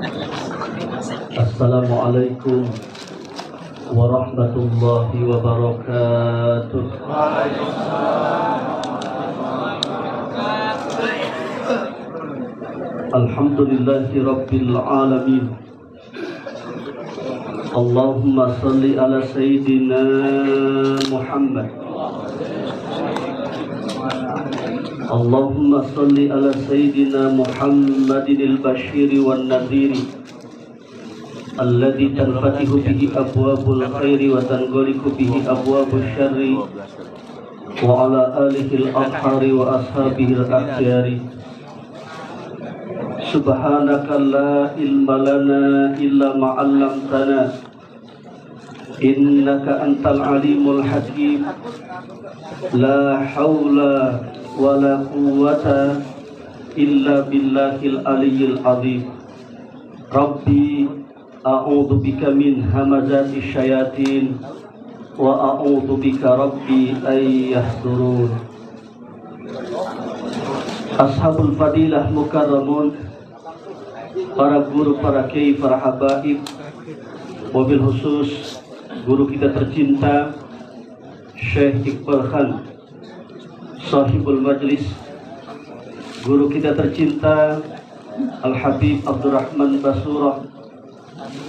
Assalamualaikum warahmatullahi wabarakatuh. Alhamdulillahi rabbil alamin. Allahumma salli ala sayyidina Muhammad. Allahumma salli ala sayyidina Muhammadin al-bashiri wan nadhiri alladhi tanfatihu bihi abwabul khairi wa tanghaliqu bihi abwabus syarri wa ala alihi al-athhari wa ashabihi al-akhyari. Subhanaka la ilma lana illa ma 'allamtana innaka antal alimul hakim. La haula wa la quwwata illa billahil aliyyil azim. Rabbi a'udzu bika min hamazati syayatin wa a'udzu bika rabbi ay yahdurun. Ashabul fadilah mukarramun, para guru, para kiai, para habaib, mobil khusus guru kita tercinta Syekh Iqbal Khan Sahibul Majlis, guru kita tercinta Al-Habib Abdurrahman Basurah,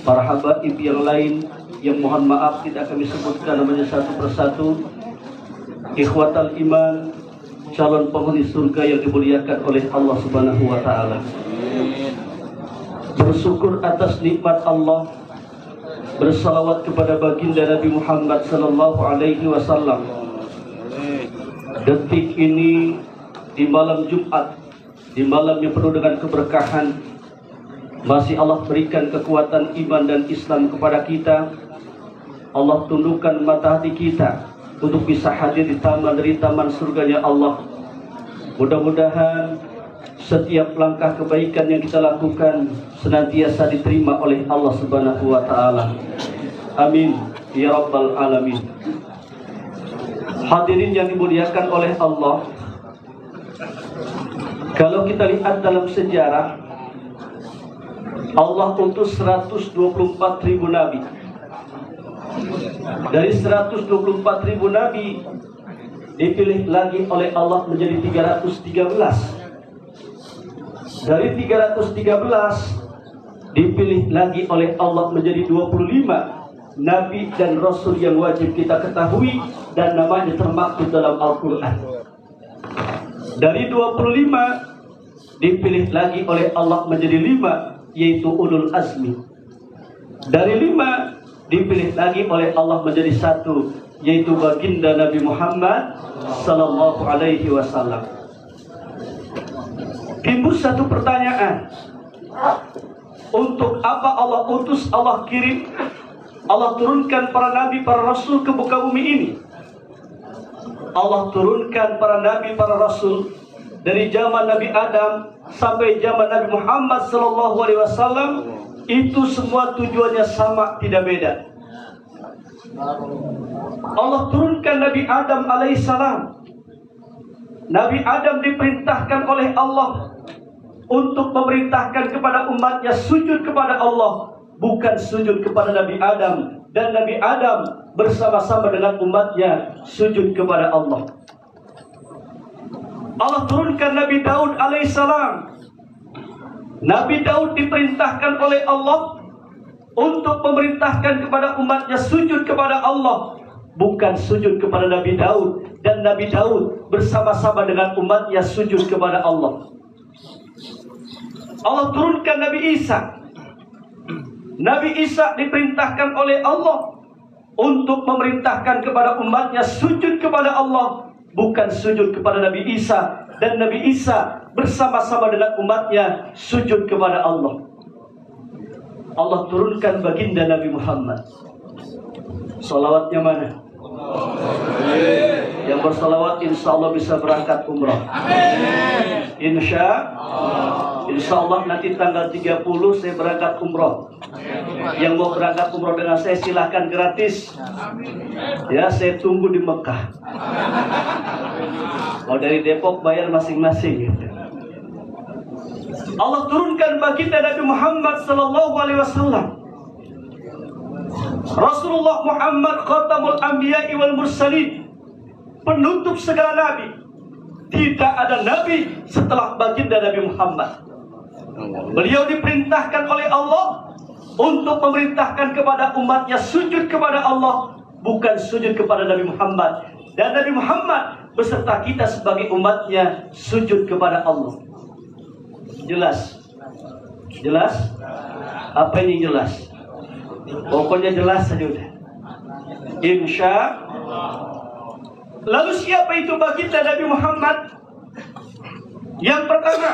para habaib yang lain yang mohon maaf tidak kami sebutkan namanya satu persatu, ikhwatal iman, calon penghuni surga yang dimuliakan oleh Allah Subhanahu wa taala. Bersyukur atas nikmat Allah, bersalawat kepada baginda Nabi Muhammad sallallahu alaihi wasallam. Detik ini di malam Jumat, di malam yang penuh dengan keberkahan, masih Allah berikan kekuatan iman dan Islam kepada kita. Allah tundukkan mata hati kita untuk bisa hadir di taman dari taman surganya Allah. Mudah-mudahan setiap langkah kebaikan yang kita lakukan senantiasa diterima oleh Allah Subhanahu wa taala. Amin ya rabbal alamin. Hadirin yang dimuliakan oleh Allah, kalau kita lihat dalam sejarah, Allah utus 124.000 nabi. Dari 124.000 nabi dipilih lagi oleh Allah menjadi 313. Dari 313 dipilih lagi oleh Allah menjadi 25 nabi dan rasul yang wajib kita ketahui dan namanya termaktub dalam Al-Quran. Dari 25 dipilih lagi oleh Allah menjadi 5, yaitu ulul azmi. Dari 5 dipilih lagi oleh Allah menjadi 1, yaitu baginda Nabi Muhammad sallallahu alaihi wasallam. Timbul satu pertanyaan, untuk apa Allah utus, Allah kirim, Allah turunkan para nabi, para rasul ke muka bumi ini? Allah turunkan para nabi, para rasul dari zaman Nabi Adam sampai zaman Nabi Muhammad sallallahu alaihi wasallam. Itu semua tujuannya sama, tidak beda. Allah turunkan Nabi Adam alaihissalam. Nabi Adam diperintahkan oleh Allah untuk memerintahkan kepada umatnya sujud kepada Allah, bukan sujud kepada Nabi Adam. Dan Nabi Adam bersama-sama dengan umatnya sujud kepada Allah. Allah turunkan Nabi Daud alaihissalam. Nabi Daud diperintahkan oleh Allah untuk memerintahkan kepada umatnya sujud kepada Allah, bukan sujud kepada Nabi Daud. Dan Nabi Daud bersama-sama dengan umatnya sujud kepada Allah. Allah turunkan Nabi Isa. Nabi Isa diperintahkan oleh Allah untuk memerintahkan kepada umatnya sujud kepada Allah, bukan sujud kepada Nabi Isa. Dan Nabi Isa bersama-sama dengan umatnya sujud kepada Allah. Allah turunkan baginda Nabi Muhammad. Salawatnya mana? Yang bersalawat insya Allah bisa berangkat umrah. Insya Allah nanti tanggal 30 saya berangkat umrah. Yang mau berangkat umrah dengan saya silahkan gratis. Ya, saya tunggu di Mekah. Kalau dari Depok bayar masing-masing. Allah turunkan baginda Nabi Muhammad sallallahu alaihi wasallam. Rasulullah Muhammad khatamul anbiya'i wal mursalin, penutup segala nabi. Tidak ada nabi setelah baginda Nabi Muhammad. Beliau diperintahkan oleh Allah untuk memerintahkan kepada umatnya sujud kepada Allah, bukan sujud kepada Nabi Muhammad. Dan Nabi Muhammad beserta kita sebagai umatnya sujud kepada Allah. Jelas? Jelas? Apa ini jelas? Pokoknya jelas saja udah. Insya Allah. Lalu siapa itu baginda Nabi Muhammad? Yang pertama,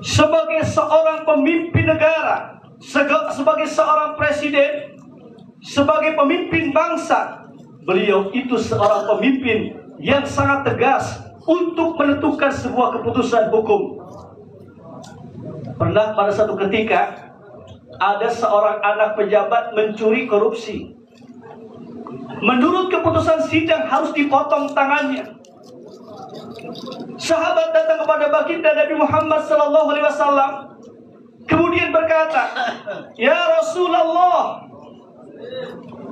sebagai seorang pemimpin negara, sebagai seorang presiden, sebagai pemimpin bangsa, beliau itu seorang pemimpin yang sangat tegas untuk menentukan sebuah keputusan hukum. Pernah pada satu ketika ada seorang anak pejabat mencuri korupsi. Menurut keputusan sidang harus dipotong tangannya. Sahabat datang kepada baginda Nabi Muhammad sallallahu alaihi wasallam, kemudian berkata, "Ya Rasulullah,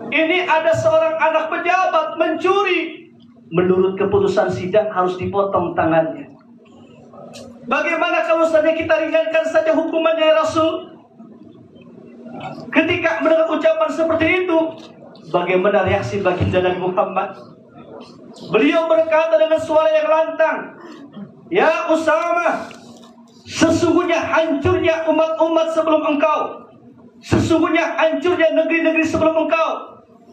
ini ada seorang anak pejabat mencuri. Menurut keputusan sidang harus dipotong tangannya. Bagaimana kalau saja kita ringankan saja hukumannya ya Rasul?" Ketika mendengar ucapan seperti itu, bagaimana reaksi baginda Nabi Muhammad? Beliau berkata dengan suara yang lantang, "Ya Usama, sesungguhnya hancurnya umat-umat sebelum engkau, sesungguhnya hancurnya negeri-negeri sebelum engkau,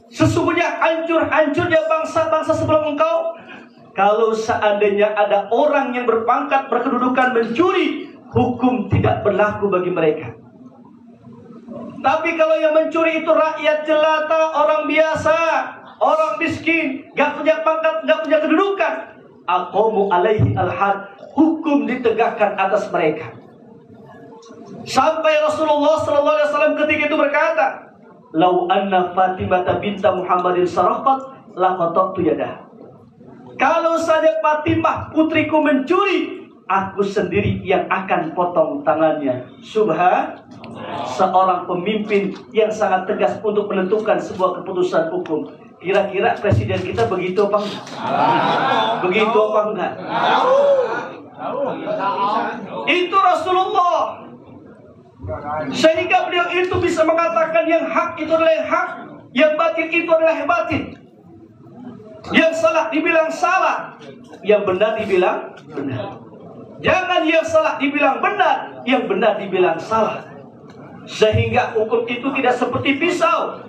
sesungguhnya hancurnya bangsa-bangsa sebelum engkau. Kalau seandainya ada orang yang berpangkat berkedudukan mencuri, hukum tidak berlaku bagi mereka. Tapi kalau yang mencuri itu rakyat jelata, orang biasa, orang miskin, gak punya pangkat, gak punya kedudukan, aqamu alaihi al-had, hukum ditegakkan atas mereka." Sampai Rasulullah sallallahu alaihi wasallam ketika itu berkata, "Lau anna Fatimah binta Muhammadin saraqat laqattu yadah." Kalau saja Fatimah putriku mencuri, aku sendiri yang akan potong tangannya. Subhan, seorang pemimpin yang sangat tegas untuk menentukan sebuah keputusan hukum. Kira-kira presiden kita begitu apa enggak? Begitu apa enggak? Itu Rasulullah. Sehingga beliau itu bisa mengatakan yang hak itu adalah yang hak, yang batil itu adalah yang batil. Yang salah dibilang salah, yang benar dibilang benar. Jangan yang salah dibilang benar, yang benar dibilang salah. Sehingga hukum itu tidak seperti pisau,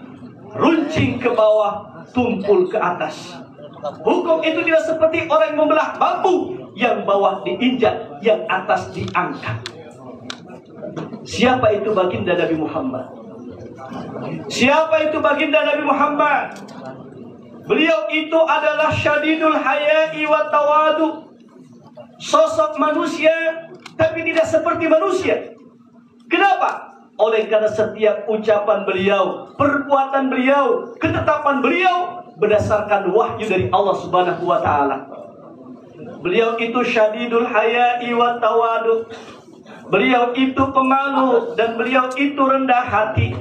runcing ke bawah, tumpul ke atas. Hukum itu tidak seperti orang yang membelah bambu, yang bawah diinjak, yang atas diangkat. Siapa itu baginda Nabi Muhammad? Siapa itu baginda Nabi Muhammad? Beliau itu adalah syadidul haya'i wa tawadu. Sosok manusia, tapi tidak seperti manusia. Kenapa? Oleh karena setiap ucapan beliau, perbuatan beliau, ketetapan beliau berdasarkan wahyu dari Allah Subhanahu wa taala. Beliau itu syadidul haya'i wa tawadu. Beliau itu pemalu dan beliau itu rendah hati.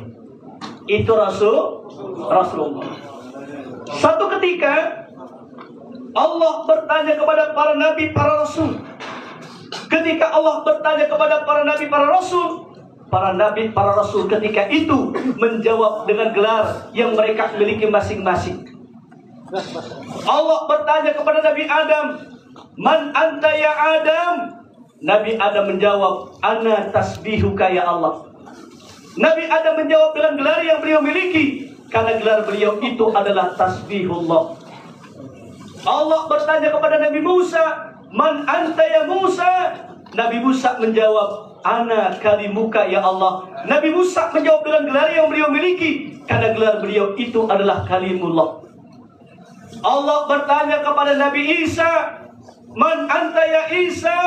Itu Rasulullah. Satu ketika Allah bertanya kepada para nabi, para rasul. Ketika Allah bertanya kepada para nabi, para rasul, para nabi, para rasul ketika itu menjawab dengan gelar yang mereka miliki masing-masing. Allah bertanya kepada Nabi Adam, "Man anta ya Adam?" Nabi Adam menjawab, "Ana tasbihuka ya Allah." Nabi Adam menjawab dengan gelar yang beliau miliki, karena gelar beliau itu adalah tasbihullah. Allah bertanya kepada Nabi Musa, "Man anta ya Musa?" Nabi Musa menjawab, "Ana kalimuka ya Allah." Nabi Musa menjawab dengan gelar yang beliau miliki, karena gelar beliau itu adalah kalimullah. Allah bertanya kepada Nabi Isa, "Man anta ya Isa?"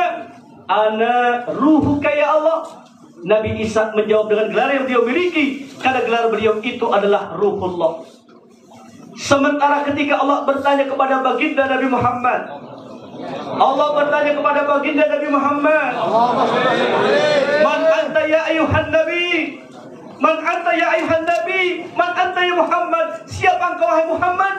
"Ana ruhuka ya Allah." Nabi Isa menjawab dengan gelar yang beliau miliki, karena gelar beliau itu adalah ruhullah. Sementara ketika Allah bertanya kepada baginda Nabi Muhammad, Allah bertanya kepada baginda Nabi Muhammad, Man anta ya ayuhan Nabi? Man anta ya ayuhan Nabi? Man anta ya Muhammad? Siapa engkau wahai Muhammad?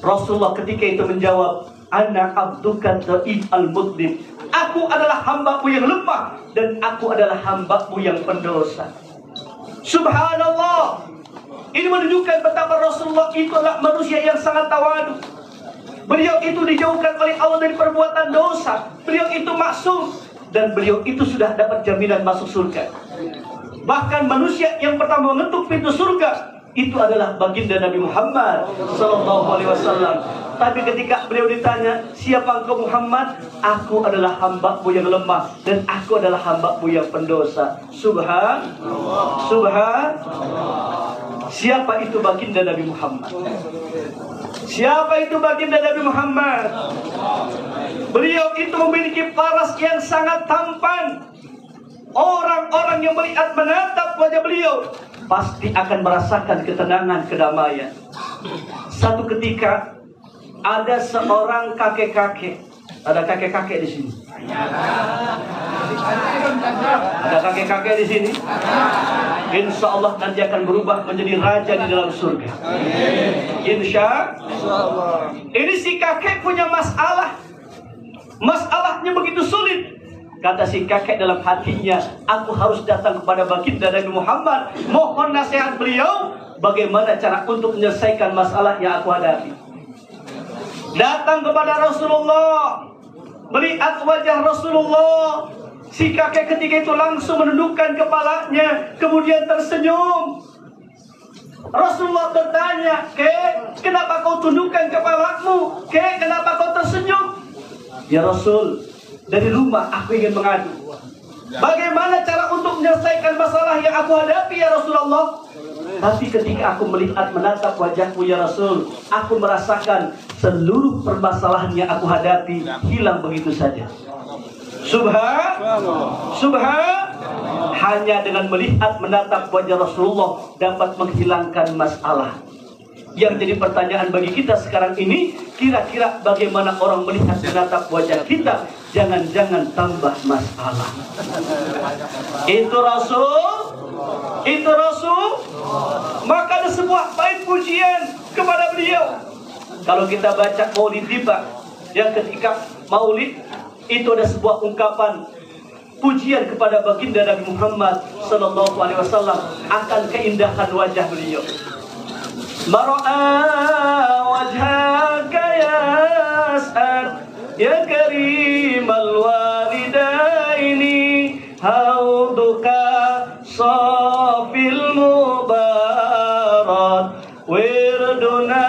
Rasulullah ketika itu menjawab, Ana abduka dhaif al-mudlim. Aku adalah hambamu yang lemah dan aku adalah hambamu yang pendosa. Subhanallah. Ini menunjukkan betapa Rasulullah itu adalah manusia yang sangat tawadu. Beliau itu dijauhkan oleh Allah dari perbuatan dosa. Beliau itu maksum dan beliau itu sudah dapat jaminan masuk surga. Bahkan manusia yang pertama mengetuk pintu surga itu adalah baginda Nabi Muhammad sallallahu alaihi wasallam. Tapi ketika beliau ditanya, siapa engkau Muhammad? Aku adalah hambamu yang lemah dan aku adalah hambamu yang pendosa. Subhanallah. Siapa itu baginda Nabi Muhammad? Siapa itu baginda Nabi Muhammad? Beliau itu memiliki paras yang sangat tampan. Orang-orang yang melihat menatap wajah beliau pasti akan merasakan ketenangan, kedamaian. Satu ketika ada seorang kakek-kakek. Ada kakek-kakek di sini. Ada kakek-kakek di sini. Insya Allah nanti akan berubah menjadi raja di dalam surga. Insya Allah. Ini si kakek punya masalah. Masalahnya begitu sulit. Kata si kakek dalam hatinya, aku harus datang kepada baginda Nabi Muhammad, mohon nasihat beliau bagaimana cara untuk menyelesaikan masalah yang aku hadapi. Datang kepada Rasulullah, melihat wajah Rasulullah. Si kakek ketika itu langsung menundukkan kepalanya, kemudian tersenyum. Rasulullah bertanya, Kek, kenapa kau tundukkan kepalamu? Kek, kenapa kau tersenyum? Ya Rasul, dari rumah aku ingin mengadu. Bagaimana cara untuk menyelesaikan masalah yang aku hadapi ya Rasulullah? Tapi ketika aku melihat menatap wajahmu ya Rasul, aku merasakan seluruh permasalahan yang aku hadapi hilang begitu saja. Hanya dengan melihat menatap wajah Rasulullah dapat menghilangkan masalah. Yang jadi pertanyaan bagi kita sekarang ini, kira-kira bagaimana orang melihat menatap wajah kita? Jangan-jangan tambah masalah. Itu Rasul. Maka ada sebuah bait pujian kepada beliau. Kalau kita baca Maulid tiba, yang ketika Maulid itu ada sebuah ungkapan pujian kepada baginda Nabi Muhammad sallallahu alaihi wasallam akan keindahan wajah beliau. Mara'a wajhaka ya as'ad ya karimal walidaini hauduka safil mubarak wirduna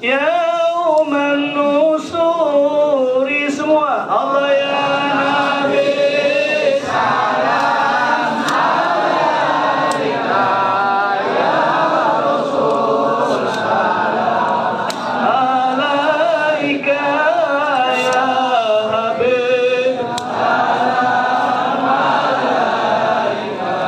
yauman nusuri. Semua Allah ya Nabi salam alaika ya Rasul salam alaika ya Habib salam alaika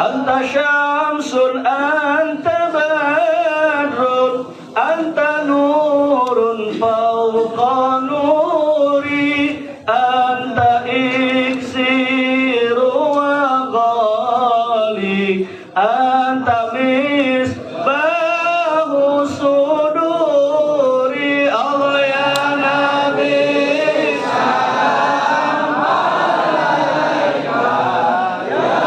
anta syamsun anta badrun anta nurun fawqa nuri anta iksiru wa ghali anta misbahu suduri. Allah ya Nabi salam alaika ya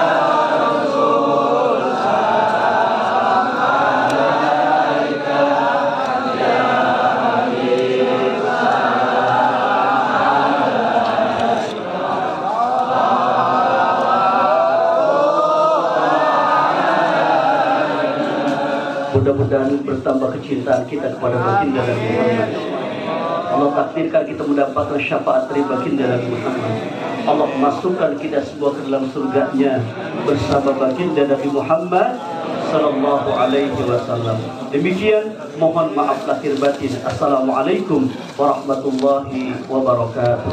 Rasul salam alaika ya Habib mudah-mudahan bertambah kecintaan kita kepada baginda Nabi Muhammad. Allah takdirkan kita mendapatkan syafaat dari baginda Nabi Muhammad. Allah masukkan kita semua ke dalam surganya bersama baginda Nabi Muhammad sallallahu alaihi wasallam. Demikian, mohon maaf lahir batin. Assalamualaikum warahmatullahi wabarakatuh.